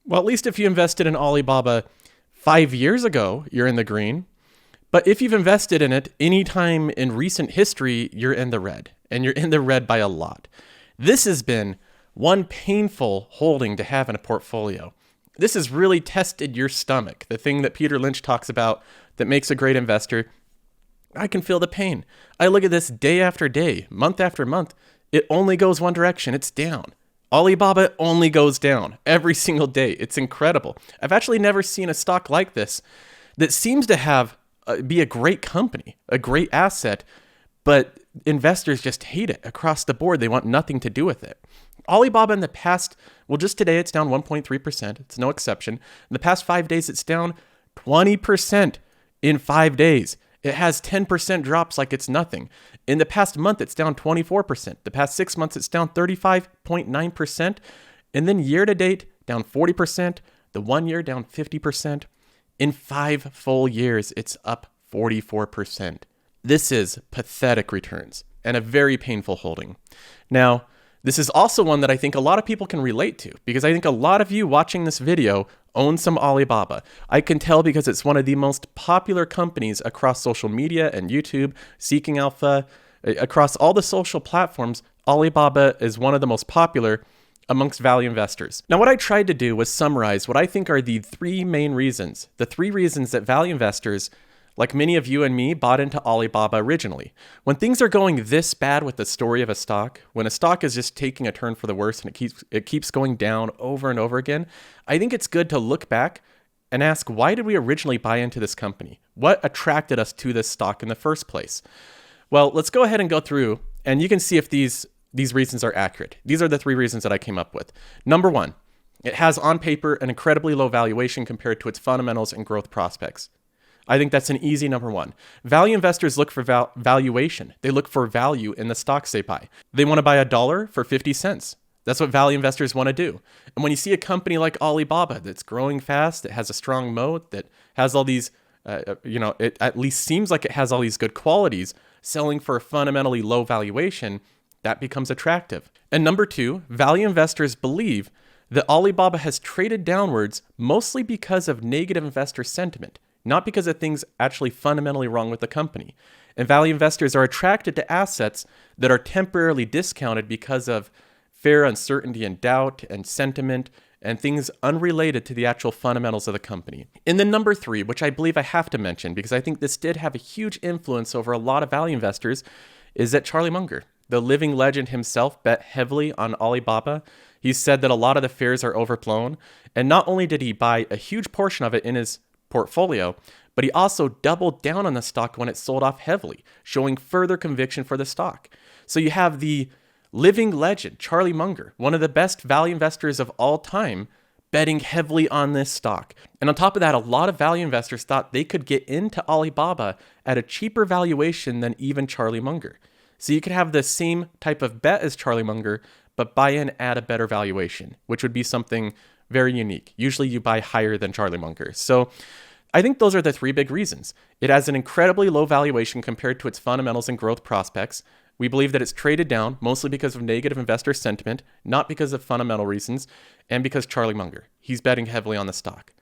Well, at least if you invested in Alibaba 5 years ago, you're in the green. But if you've invested in it anytime in recent history, you're in the red. And you're in the red by a lot. This has been one painful holding to have in a portfolio. This has really tested your stomach, the thing that Peter Lynch talks about that makes a great investor. I can feel the pain. I look at this day after day, month after month. It only goes one direction. It's down. Alibaba only goes down every single day. It's incredible. I've actually never seen a stock like this that seems to have be a great company, a great asset, but investors just hate it across the board. They want nothing to do with it. Alibaba in the past, well, just today it's down 1.3%. It's no exception. In the past 5 days, it's down 20% in 5 days. It has 10% drops like it's nothing. In the past month, it's down 24%. The past 6 months, it's down 35.9%. And then year to date, down 40%. The 1 year, down 50%. In 5 full years, it's up 44%. This is pathetic returns and a very painful holding. Now, this is also one that I think a lot of people can relate to because I think a lot of you watching this video own some Alibaba. I can tell because it's one of the most popular companies across social media and YouTube, Seeking Alpha, across all the social platforms. Alibaba is one of the most popular amongst value investors. Now, what I tried to do was summarize what I think are the 3 main reasons, the 3 reasons that value investors, like many of you and me, bought into Alibaba originally. When things are going this bad with the story of a stock, when a stock is just taking a turn for the worse and it keeps going down over and over again, I think it's good to look back and ask, why did we originally buy into this company? What attracted us to this stock in the first place? Well, let's go ahead and go through, and you can see if these reasons are accurate. These are the 3 reasons that I came up with. Number 1, it has on paper an incredibly low valuation compared to its fundamentals and growth prospects. I think that's an easy number 1. Value investors look for valuation. They look for value in the stocks they buy. They want to buy $1 for 50 cents. That's what value investors want to do. And when you see a company like Alibaba that's growing fast, that has a strong moat, that has all these, it at least seems like it has all these good qualities, selling for a fundamentally low valuation, that becomes attractive. And number 2, value investors believe that Alibaba has traded downwards mostly because of negative investor sentiment, not because of things actually fundamentally wrong with the company. And value investors are attracted to assets that are temporarily discounted because of fear, uncertainty, and doubt, and sentiment, and things unrelated to the actual fundamentals of the company. And then number 3, which I believe I have to mention, because I think this did have a huge influence over a lot of value investors, is that Charlie Munger, the living legend himself, bet heavily on Alibaba. He said that a lot of the fears are overblown. And not only did he buy a huge portion of it in his portfolio, but he also doubled down on the stock when it sold off heavily, showing further conviction for the stock. So you have the living legend, Charlie Munger, one of the best value investors of all time, betting heavily on this stock. And on top of that, a lot of value investors thought they could get into Alibaba at a cheaper valuation than even Charlie Munger. So you could have the same type of bet as Charlie Munger, but buy in at a better valuation, which would be something very unique. Usually you buy higher than Charlie Munger. So I think those are the 3 big reasons. It has an incredibly low valuation compared to its fundamentals and growth prospects. We believe that it's traded down mostly because of negative investor sentiment, not because of fundamental reasons, and because Charlie Munger. He's betting heavily on the stock.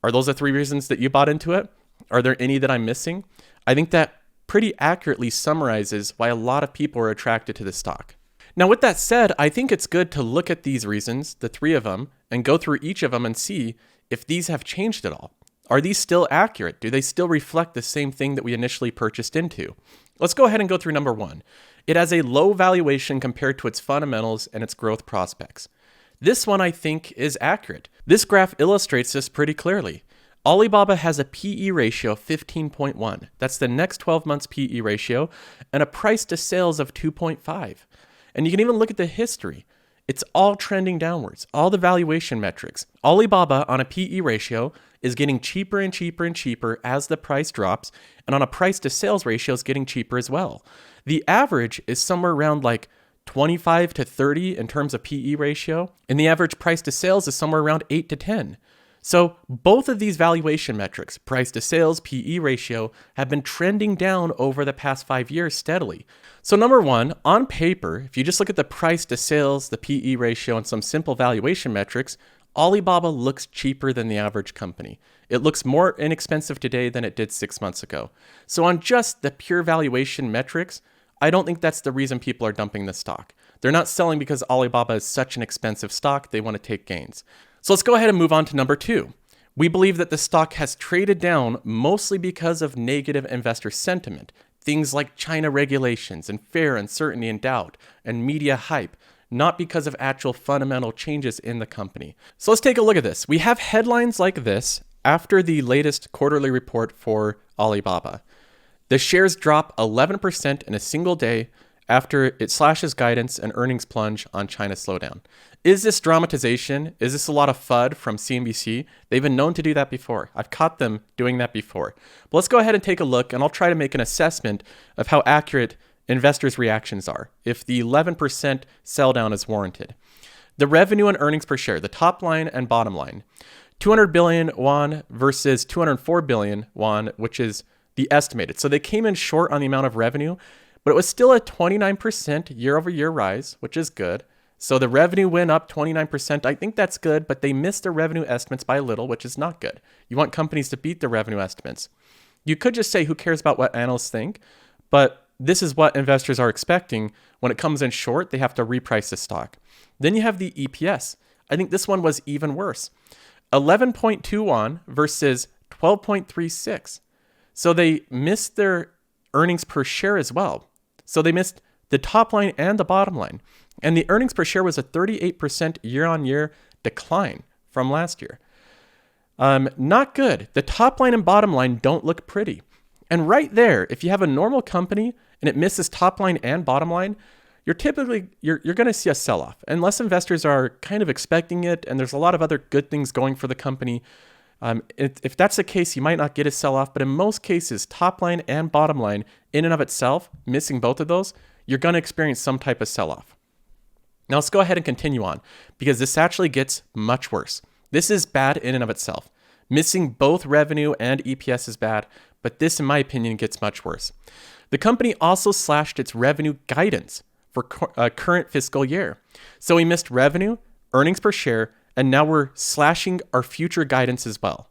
Are those the 3 reasons that you bought into it? Are there any that I'm missing? I think that pretty accurately summarizes why a lot of people are attracted to the stock. Now, with that said, I think it's good to look at these reasons, the 3 of them, and go through each of them and see if these have changed at all. Are these still accurate? Do they still reflect the same thing that we initially purchased into? Let's go ahead and go through number 1. It has a low valuation compared to its fundamentals and its growth prospects. This one, I think, is accurate. This graph illustrates this pretty clearly. Alibaba has a PE ratio of 15.1. That's the next 12 months PE ratio, and a price to sales of 2.5. And you can even look at the history. It's all trending downwards, all the valuation metrics. Alibaba on a PE ratio is getting cheaper and cheaper and cheaper as the price drops, and on a price to sales ratio is getting cheaper as well. The average is somewhere around like 25 to 30 in terms of PE ratio, and the average price to sales is somewhere around 8 to 10. So both of these valuation metrics, price to sales, PE ratio, have been trending down over the past 5 years steadily. So number 1, on paper, if you just look at the price to sales, the PE ratio, and some simple valuation metrics, Alibaba looks cheaper than the average company. It looks more inexpensive today than it did 6 months ago. So on just the pure valuation metrics, I don't think that's the reason people are dumping the stock. They're not selling because Alibaba is such an expensive stock, they want to take gains. So let's go ahead and move on to number 2. We believe that the stock has traded down mostly because of negative investor sentiment. Things like China regulations and fear, uncertainty, and doubt, and media hype, not because of actual fundamental changes in the company. So let's take a look at this. We have headlines like this after the latest quarterly report for Alibaba. The shares drop 11% in a single day after it slashes guidance and earnings plunge on China slowdown. Is this dramatization? Is this a lot of FUD from CNBC? They've been known to do that before. I've caught them doing that before. But let's go ahead and take a look, and I'll try to make an assessment of how accurate investors' reactions are, if the 11% sell down is warranted. The revenue and earnings per share, the top line and bottom line. 200 billion won versus 204 billion won, which is the estimated. So they came in short on the amount of revenue, but it was still a 29% year-over-year rise, which is good. So the revenue went up 29%. I think that's good, but they missed their revenue estimates by a little, which is not good. You want companies to beat their revenue estimates. You could just say, who cares about what analysts think? But this is what investors are expecting. When it comes in short, they have to reprice the stock. Then you have the EPS. I think this one was even worse. 11.2 won versus 12.36. So they missed their earnings per share as well. So they missed the top line and the bottom line. And the earnings per share was a 38% year-on-year decline from last year. Not good. The top line and bottom line don't look pretty. And right there, if you have a normal company and it misses top line and bottom line, you're going to see a sell-off. Unless investors are kind of expecting it and there's a lot of other good things going for the company. If that's the case, you might not get a sell-off. But in most cases, top line and bottom line, in and of itself, missing both of those, you're going to experience some type of sell-off. Now let's go ahead and continue on, because this actually gets much worse. This is bad in and of itself. Missing both revenue and EPS is bad, but this, in my opinion, gets much worse. The company also slashed its revenue guidance for current fiscal year. So we missed revenue, earnings per share, and now we're slashing our future guidance as well.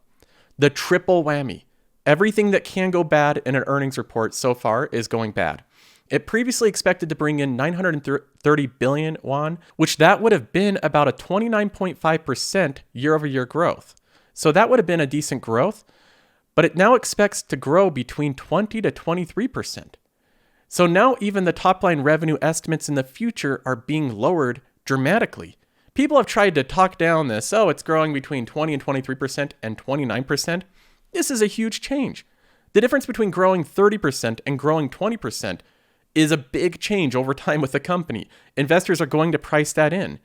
The triple whammy. Everything that can go bad in an earnings report so far is going bad. It previously expected to bring in 930 billion won, which that would have been about a 29.5% year-over-year growth. So that would have been a decent growth, but it now expects to grow between 20 to 23%. So now even the top line revenue estimates in the future are being lowered dramatically. People have tried to talk down this, it's growing between 20 and 23% and 29%. This is a huge change. The difference between growing 30% and growing 20% is a big change over time with the company. Investors are going to price that in.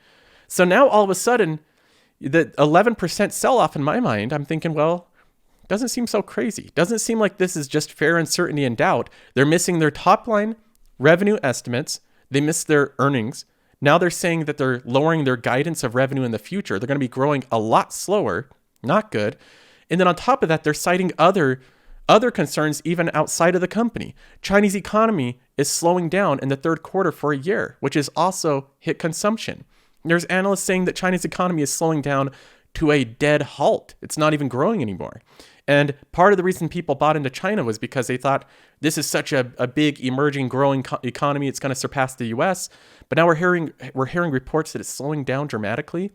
So now all of a sudden, the 11% sell-off in my mind, I'm thinking, well, doesn't seem so crazy. Doesn't seem like this is just fair uncertainty and doubt. They're missing their top line revenue estimates. They missed their earnings. Now they're saying that they're lowering their guidance of revenue in the future. They're going to be growing a lot slower. Not good. And then on top of that, they're citing other concerns even outside of the company. Chinese economy is slowing down in the third quarter for a year, which has also hit consumption. There's analysts saying that China's economy is slowing down to a dead halt. It's not even growing anymore. And part of the reason people bought into China was because they thought this is such a big emerging growing economy, it's going to surpass the US. But now we're hearing reports that it's slowing down dramatically.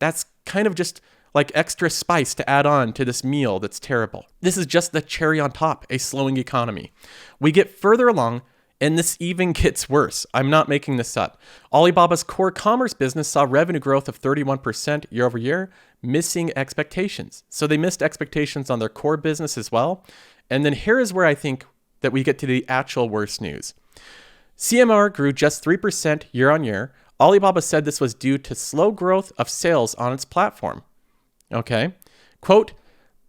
That's kind of just like extra spice to add on to this meal that's terrible. This is just the cherry on top, a slowing economy. We get further along, and this even gets worse. I'm not making this up. Alibaba's core commerce business saw revenue growth of 31% year over year, missing expectations. So they missed expectations on their core business as well. And then here is where I think that we get to the actual worst news. CMR grew just 3% year on year. Alibaba said this was due to slow growth of sales on its platform. Okay. Quote,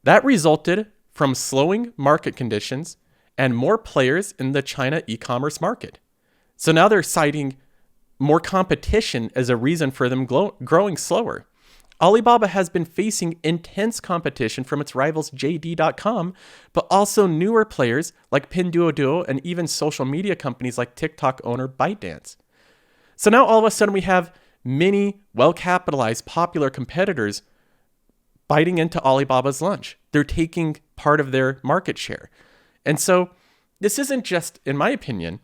that resulted from slowing market conditions and more players in the China e-commerce market. So now they're citing more competition as a reason for them growing slower. Alibaba has been facing intense competition from its rivals JD.com, but also newer players like Pinduoduo and even social media companies like TikTok owner ByteDance. So now all of a sudden we have many well-capitalized, popular competitors biting into Alibaba's lunch. They're taking part of their market share. And so this isn't just, in my opinion,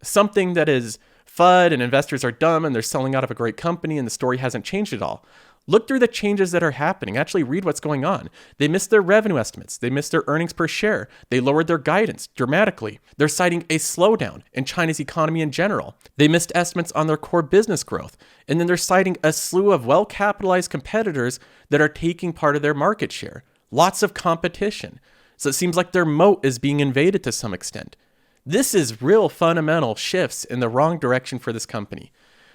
something that is FUD and investors are dumb and they're selling out of a great company and the story hasn't changed at all. Look through the changes that are happening. Actually read what's going on. They missed their revenue estimates. They missed their earnings per share. They lowered their guidance dramatically. They're citing a slowdown in China's economy in general. They missed estimates on their core business growth. And then they're citing a slew of well-capitalized competitors that are taking part of their market share. Lots of competition. So it seems like their moat is being invaded to some extent. This is real fundamental shifts in the wrong direction for this company.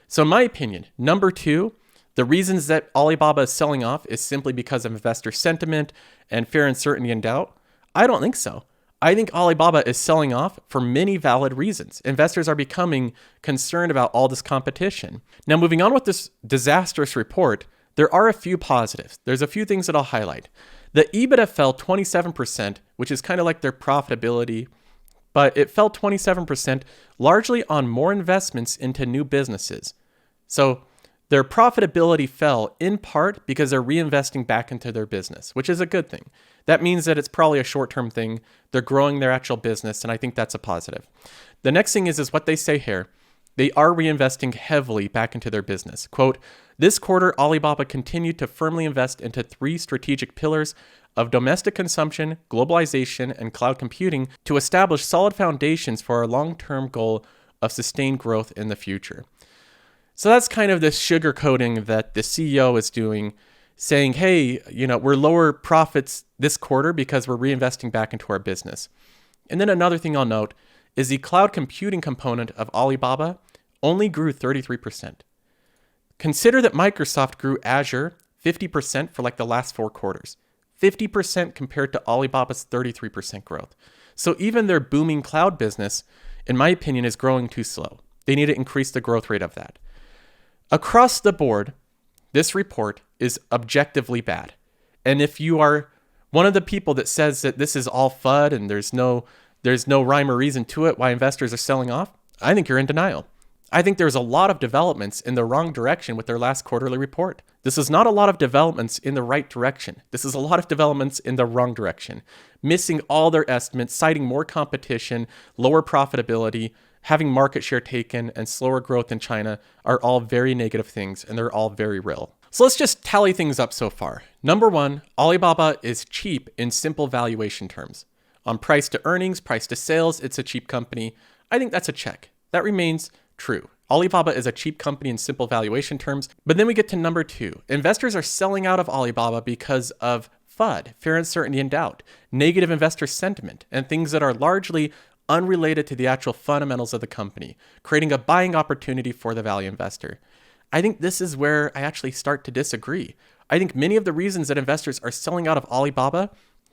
So in my opinion, number 2, the reasons that Alibaba is selling off is simply because of investor sentiment and fear, uncertainty, and doubt. I don't think so. I think Alibaba is selling off for many valid reasons. Investors are becoming concerned about all this competition. Now, moving on with this disastrous report, there are a few positives. There's a few things that I'll highlight. The EBITDA fell 27%, which is kind of like their profitability, but it fell 27% largely on more investments into new businesses. So their profitability fell in part because they're reinvesting back into their business, which is a good thing. That means that it's probably a short-term thing. They're growing their actual business, and I think that's a positive. The next thing is what they say here. They are reinvesting heavily back into their business. Quote, this quarter, Alibaba continued to firmly invest into 3 strategic pillars of domestic consumption, globalization, and cloud computing to establish solid foundations for our long-term goal of sustained growth in the future. So that's kind of this sugarcoating that the CEO is doing, saying, hey, we're lower profits this quarter because we're reinvesting back into our business. And then another thing I'll note is the cloud computing component of Alibaba only grew 33%. Consider that Microsoft grew Azure 50% for like the last 4 quarters. 50% compared to Alibaba's 33% growth. So even their booming cloud business, in my opinion, is growing too slow. They need to increase the growth rate of that. Across the board, this report is objectively bad. And if you are one of the people that says that this is all FUD and there's no rhyme or reason to it why investors are selling off, I think you're in denial. I think there's a lot of developments in the wrong direction with their last quarterly report. This is not a lot of developments in the right direction. This is a lot of developments in the wrong direction. Missing all their estimates, citing more competition, lower profitability, having market share taken, and slower growth in China are all very negative things, and they're all very real. So let's just tally things up so far. Number 1, Alibaba is cheap in simple valuation terms. On price to earnings, price to sales, it's a cheap company. I think that's a check. That remains true. Alibaba is a cheap company in simple valuation terms. But then we get to number 2. Investors are selling out of Alibaba because of FUD, fear, uncertainty, and doubt, negative investor sentiment, and things that are largely unrelated to the actual fundamentals of the company, creating a buying opportunity for the value investor. I think this is where I actually start to disagree. I think many of the reasons that investors are selling out of Alibaba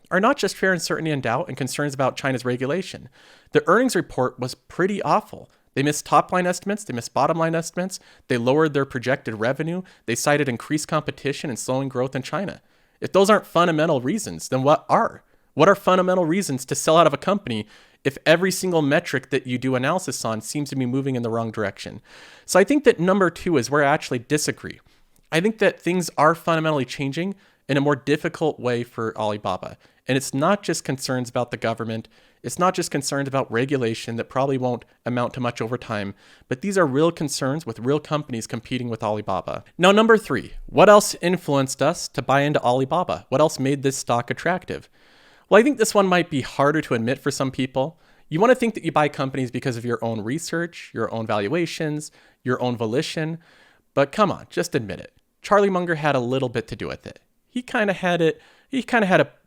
are not just fear, uncertainty, and doubt and concerns about China's regulation. The earnings report was pretty awful. They missed top-line estimates, they missed bottom-line estimates, they lowered their projected revenue, they cited increased competition and slowing growth in China. If those aren't fundamental reasons, then what are? What are fundamental reasons to sell out of a company if every single metric that you do analysis on seems to be moving in the wrong direction? So I think that number 2 is where I actually disagree. I think that things are fundamentally changing in a more difficult way for Alibaba. And it's not just concerns about the government. It's not just concerns about regulation that probably won't amount to much over time, but these are real concerns with real companies competing with Alibaba. Now, number 3, what else influenced us to buy into Alibaba? What else made this stock attractive? Well, I think this one might be harder to admit for some people. You want to think that you buy companies because of your own research, your own valuations, your own volition, but come on, just admit it. Charlie Munger had a little bit to do with it. He kind of had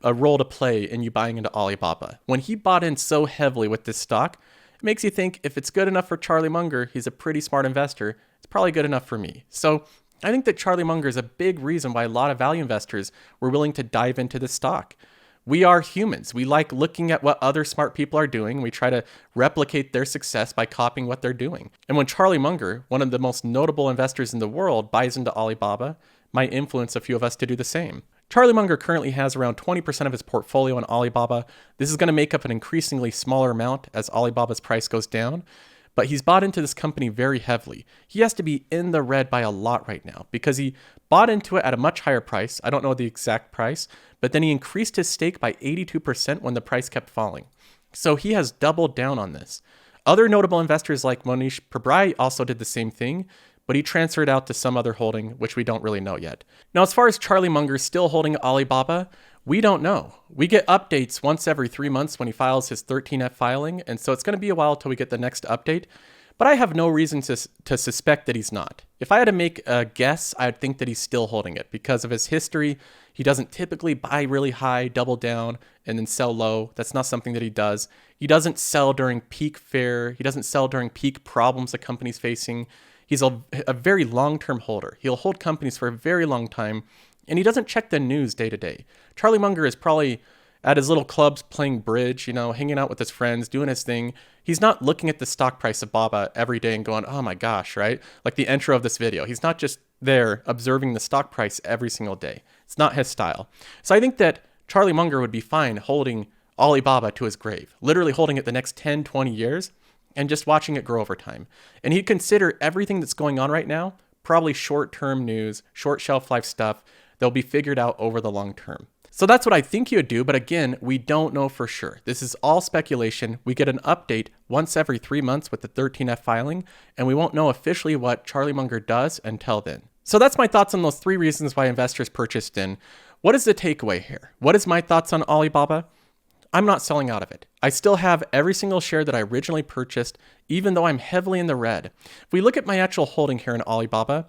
a role to play in you buying into Alibaba. When he bought in so heavily with this stock, it makes you think if it's good enough for Charlie Munger, he's a pretty smart investor, it's probably good enough for me. So I think that Charlie Munger is a big reason why a lot of value investors were willing to dive into this stock. We are humans. We like looking at what other smart people are doing. We try to replicate their success by copying what they're doing. And when Charlie Munger, one of the most notable investors in the world, buys into Alibaba, might influence a few of us to do the same. Charlie Munger currently has around 20% of his portfolio in Alibaba. This is going to make up an increasingly smaller amount as Alibaba's price goes down. but he's bought into this company very heavily. He has to be in the red by a lot right now because he bought into it at a much higher price. I don't know the exact price, but then he increased his stake by 82% when the price kept falling. So he has doubled down on this. Other notable investors like Monish Pabrai also did the same thing, but he transferred out to some other holding, which we don't really know yet. Now, as far as Charlie Munger still holding Alibaba, we don't know. We get updates once every 3 months when he files his 13F filing, and so it's going to be a while till we get the next update. But I have no reason to suspect that he's not. If I had to make a guess, I'd think that he's still holding it because of his history. He doesn't typically buy really high, double down, and then sell low. That's not something that he does. He doesn't sell during peak fear. He doesn't sell during peak problems a company's facing. He's a very long-term holder. He'll hold companies for a very long time, and he doesn't check the news day to day. Charlie Munger is probably at his little clubs playing bridge, hanging out with his friends, doing his thing. He's not looking at the stock price of Baba every day and going, oh my gosh, right? Like the intro of this video. He's not just there observing the stock price every single day. It's not his style. So I think that Charlie Munger would be fine holding Alibaba to his grave, literally holding it the next 10, 20 years and just watching it grow over time. And he'd consider everything that's going on right now probably short-term news, short shelf life stuff that'll be figured out over the long term. So that's what I think he would do, but again, we don't know for sure. This is all speculation. We get an update once every 3 months with the 13F filing, and we won't know officially what Charlie Munger does until then. So that's my thoughts on those 3 reasons why investors purchased in. What is the takeaway here? What is my thoughts on Alibaba? I'm not selling out of it. I still have every single share that I originally purchased, even though I'm heavily in the red. If we look at my actual holding here in Alibaba,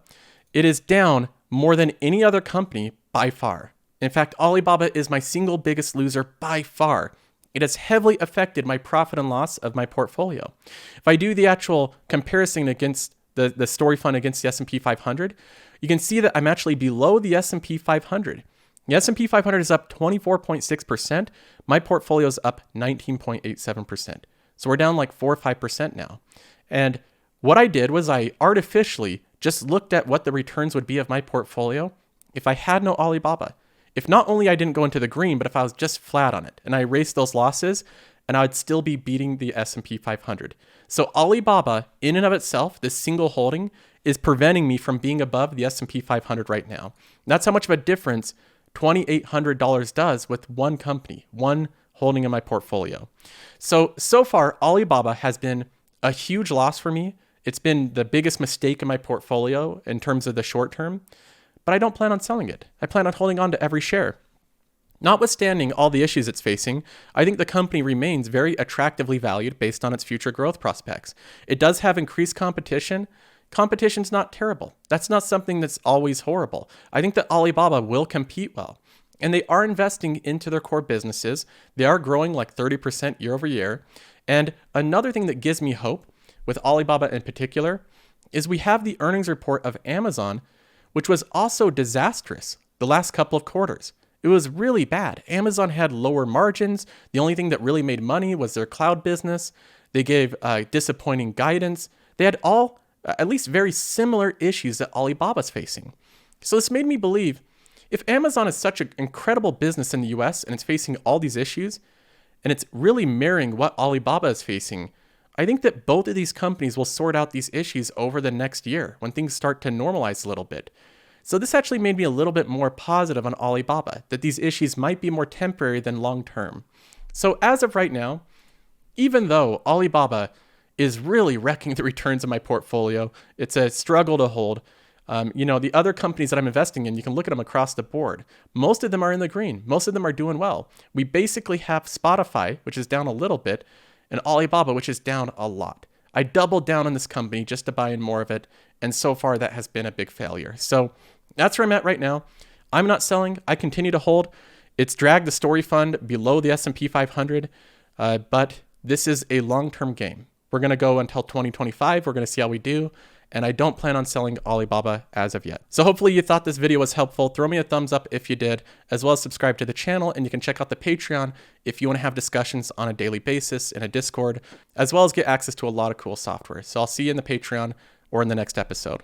it is down more than any other company by far. In fact, Alibaba is my single biggest loser by far. It has heavily affected my profit and loss of my portfolio. If I do the actual comparison against the story fund against the S&P 500, you can see that I'm actually below the S&P 500. The S&P 500 is up 24.6%. My portfolio is up 19.87%. So we're down like 4 or 5% now. And what I did was I artificially just looked at what the returns would be of my portfolio if I had no Alibaba. If not only I didn't go into the green, but if I was just flat on it and I erased those losses, and I'd still be beating the S&P 500. So Alibaba, in and of itself, this single holding, is preventing me from being above the S&P 500 right now. And that's how much of a difference $2,800 does with one company, one holding in my portfolio. So far, Alibaba has been a huge loss for me. It's been the biggest mistake in my portfolio in terms of the short term, but I don't plan on selling it. I plan on holding on to every share. Notwithstanding all the issues it's facing, I think the company remains very attractively valued based on its future growth prospects. It does have increased competition. Competition's not terrible. That's not something that's always horrible. I think that Alibaba will compete well. And they are investing into their core businesses. They are growing like 30% year over year. And another thing that gives me hope with Alibaba in particular is we have the earnings report of Amazon, which was also disastrous the last couple of quarters. It was really bad. Amazon had lower margins. The only thing that really made money was their cloud business. They gave disappointing guidance. They had all at least very similar issues that Alibaba's facing. So this made me believe if Amazon is such an incredible business in the US and it's facing all these issues, and it's really mirroring what Alibaba is facing, I think that both of these companies will sort out these issues over the next year when things start to normalize a little bit. So this actually made me a little bit more positive on Alibaba, that these issues might be more temporary than long-term. So as of right now, even though Alibaba is really wrecking the returns of my portfolio, it's a struggle to hold. The other companies that I'm investing in, you can look at them across the board. Most of them are in the green. Most of them are doing well. We basically have Spotify, which is down a little bit, and Alibaba, which is down a lot. I doubled down on this company just to buy in more of it, and so far that has been a big failure. So that's where I'm at right now. I'm not selling. I continue to hold. It's dragged the story fund below the S&P 500, but this is a long-term game. We're going to go until 2025. We're going to see how we do, and I don't plan on selling Alibaba as of yet. So hopefully you thought this video was helpful. Throw me a thumbs up if you did, as well as subscribe to the channel, and you can check out the Patreon if you want to have discussions on a daily basis in a Discord, as well as get access to a lot of cool software. So I'll see you in the Patreon or in the next episode.